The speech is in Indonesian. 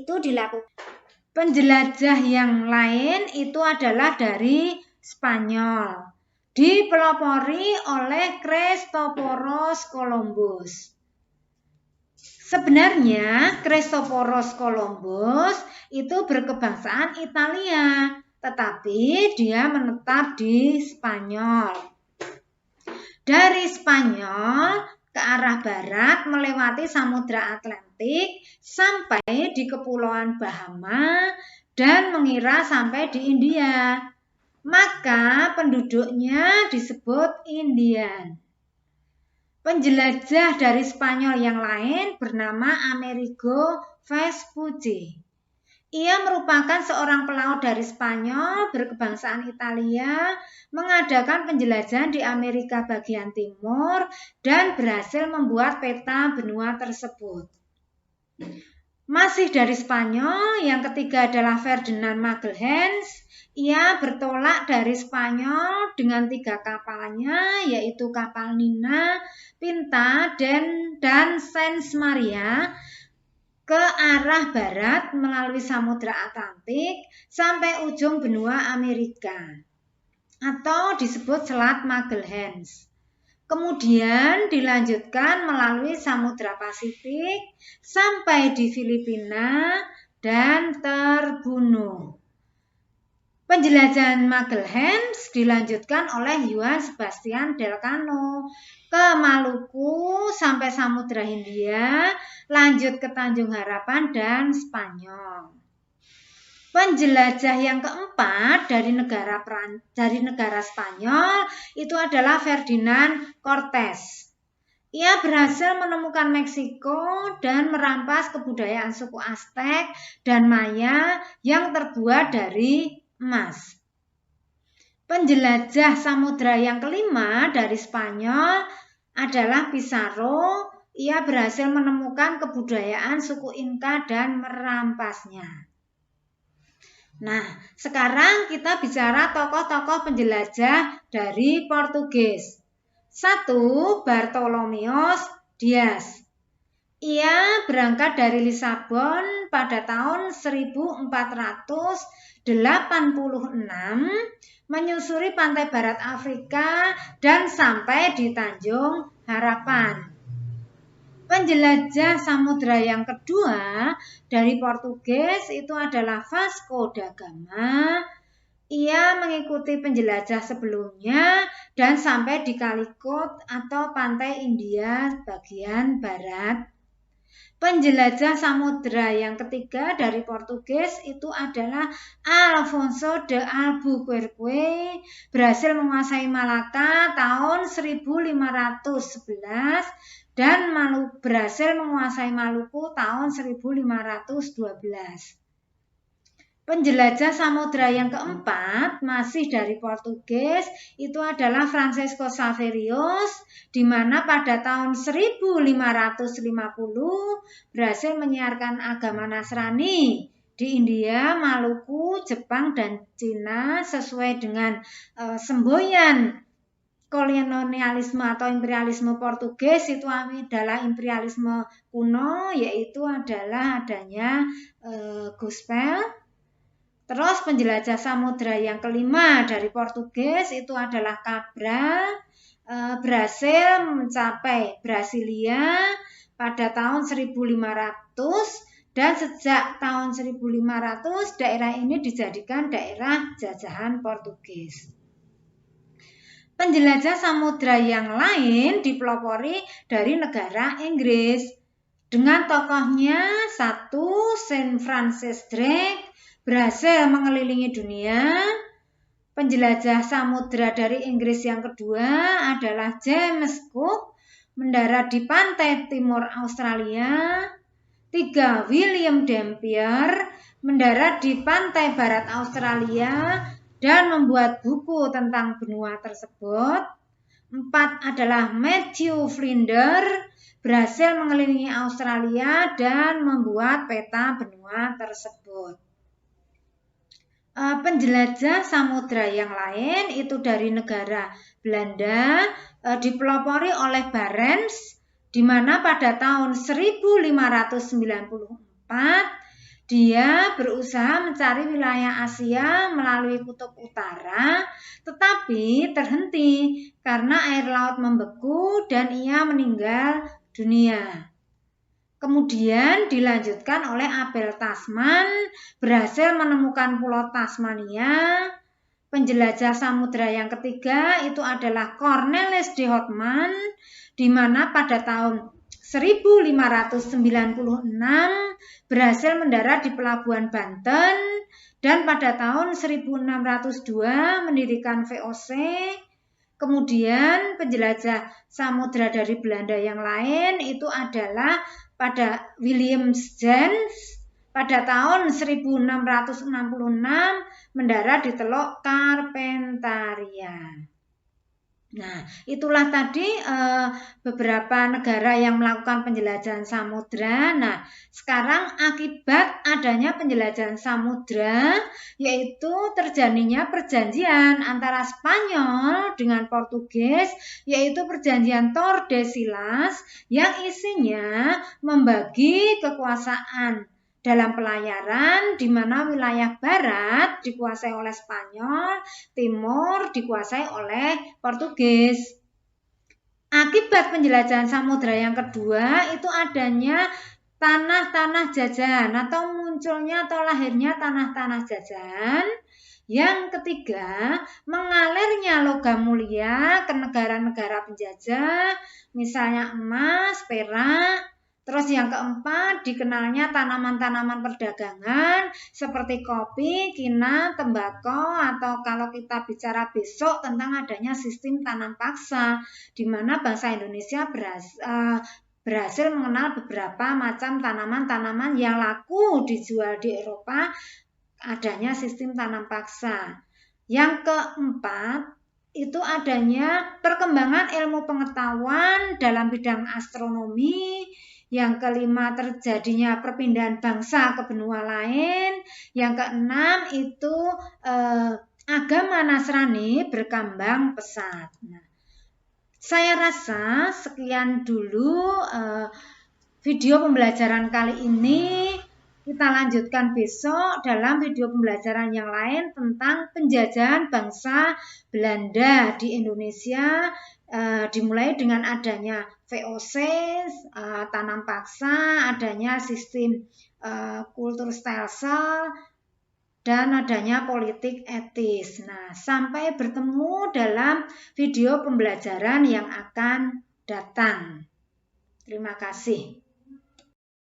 itu dilakukan. Penjelajah yang lain itu adalah dari Spanyol, dipelopori oleh Christoforos Columbus. Sebenarnya Christoforos Columbus itu berkebangsaan Italia, tetapi dia menetap di Spanyol. Dari Spanyol ke arah barat melewati Samudra Atlantik sampai di Kepulauan Bahama dan mengira sampai di India. Maka penduduknya disebut Indian. Penjelajah dari Spanyol yang lain bernama Amerigo Vespucci. Ia merupakan seorang pelaut dari Spanyol berkebangsaan Italia, mengadakan penjelajahan di Amerika bagian timur dan berhasil membuat peta benua tersebut. Masih dari Spanyol, yang ketiga adalah Ferdinand Magelhaens. Ia bertolak dari Spanyol dengan 3 kapalnya, yaitu kapal Nina, Pinta, dan Saint Maria ke arah barat melalui Samudra Atlantik sampai ujung benua Amerika atau disebut Selat Magelhaens. Kemudian dilanjutkan melalui Samudra Pasifik sampai di Filipina dan terbunuh. Penjelajahan Magelhaens dilanjutkan oleh Juan Sebastian Elcano ke Maluku sampai Samudra Hindia, lanjut ke Tanjung Harapan dan Spanyol. Penjelajah yang keempat dari negara Spanyol itu adalah Ferdinand Cortés. Ia berhasil menemukan Meksiko dan merampas kebudayaan suku Aztec dan Maya yang terbuat dari emas. Penjelajah samudra yang kelima dari Spanyol adalah Pizarro. Ia berhasil menemukan kebudayaan suku Inca dan merampasnya. Nah, sekarang kita bicara tokoh-tokoh penjelajah dari Portugis. 1. Bartolomeu Dias. Ia berangkat dari Lisabon pada tahun 1486, menyusuri pantai barat Afrika dan sampai di Tanjung Harapan. Penjelajah samudra yang kedua dari Portugis itu adalah Vasco da Gama. Ia mengikuti penjelajah sebelumnya dan sampai di Calicut atau pantai India bagian barat. Penjelajah samudra yang ketiga dari Portugis itu adalah Alfonso de Albuquerque, berhasil menguasai Malaka tahun 1511 dan berhasil menguasai Maluku tahun 1512. Penjelajah samudra yang keempat masih dari Portugis itu adalah Francisco Saverius, di mana pada tahun 1550 berhasil menyiarkan agama Nasrani di India, Maluku, Jepang, dan Cina sesuai dengan semboyan kolonialisme atau imperialisme Portugis. Itu adalah imperialisme kuno, yaitu adalah adanya gospel. Terus penjelajah samudra yang kelima dari Portugis itu adalah Cabral, berhasil mencapai Brasilia pada tahun 1500 dan sejak tahun 1500 daerah ini dijadikan daerah jajahan Portugis. Penjelajah samudra yang lain dipelopori dari negara Inggris dengan tokohnya 1. Saint Francis Drake, berhasil mengelilingi dunia. Penjelajah samudra dari Inggris yang kedua adalah James Cook, mendarat di pantai timur Australia. 3. William Dampier, mendarat di pantai barat Australia dan membuat buku tentang benua tersebut. 4 adalah Matthew Flinders, berhasil mengelilingi Australia dan membuat peta benua tersebut. Penjelajah samudra yang lain itu dari negara Belanda, dipelopori oleh Barents, di mana pada tahun 1594 Dia berusaha mencari wilayah Asia melalui kutub utara, tetapi terhenti karena air laut membeku dan ia meninggal dunia. Kemudian dilanjutkan oleh Abel Tasman, berhasil menemukan pulau Tasmania. Penjelajah samudra yang ketiga itu adalah Cornelis de Houtman, di mana pada tahun 1596 berhasil mendarat di pelabuhan Banten dan pada tahun 1602 mendirikan VOC. Kemudian penjelajah samudra dari Belanda yang lain itu adalah pada William James pada tahun 1666 mendarat di Teluk Carpentaria. Nah, itulah tadi beberapa negara yang melakukan penjelajahan samudra. Nah, sekarang akibat adanya penjelajahan samudra, yaitu terjadinya perjanjian antara Spanyol dengan Portugis, yaitu perjanjian Tordesillas, yang isinya membagi kekuasaan dalam pelayaran, di mana wilayah barat dikuasai oleh Spanyol, timur dikuasai oleh Portugis. Akibat penjelajahan samudra yang kedua itu adanya tanah-tanah jajahan atau munculnya atau lahirnya tanah-tanah jajahan. Yang ketiga, mengalirnya logam mulia ke negara-negara penjajah, misalnya emas, perak. Terus yang keempat, dikenalnya tanaman-tanaman perdagangan seperti kopi, kina, tembakau, atau kalau kita bicara besok tentang adanya sistem tanam paksa, di mana bangsa Indonesia berhasil mengenal beberapa macam tanaman-tanaman yang laku dijual di Eropa, adanya sistem tanam paksa. Yang keempat, itu adanya perkembangan ilmu pengetahuan dalam bidang astronomi. Yang kelima, terjadinya perpindahan bangsa ke benua lain. Yang keenam, itu agama Nasrani berkembang pesat. Nah, saya rasa sekian dulu video pembelajaran kali ini. Kita lanjutkan besok dalam video pembelajaran yang lain tentang penjajahan bangsa Belanda di Indonesia, dimulai dengan adanya VOC, tanam paksa, adanya sistem kulturstelsel, dan adanya politik etis. Nah, sampai bertemu dalam video pembelajaran yang akan datang. Terima kasih.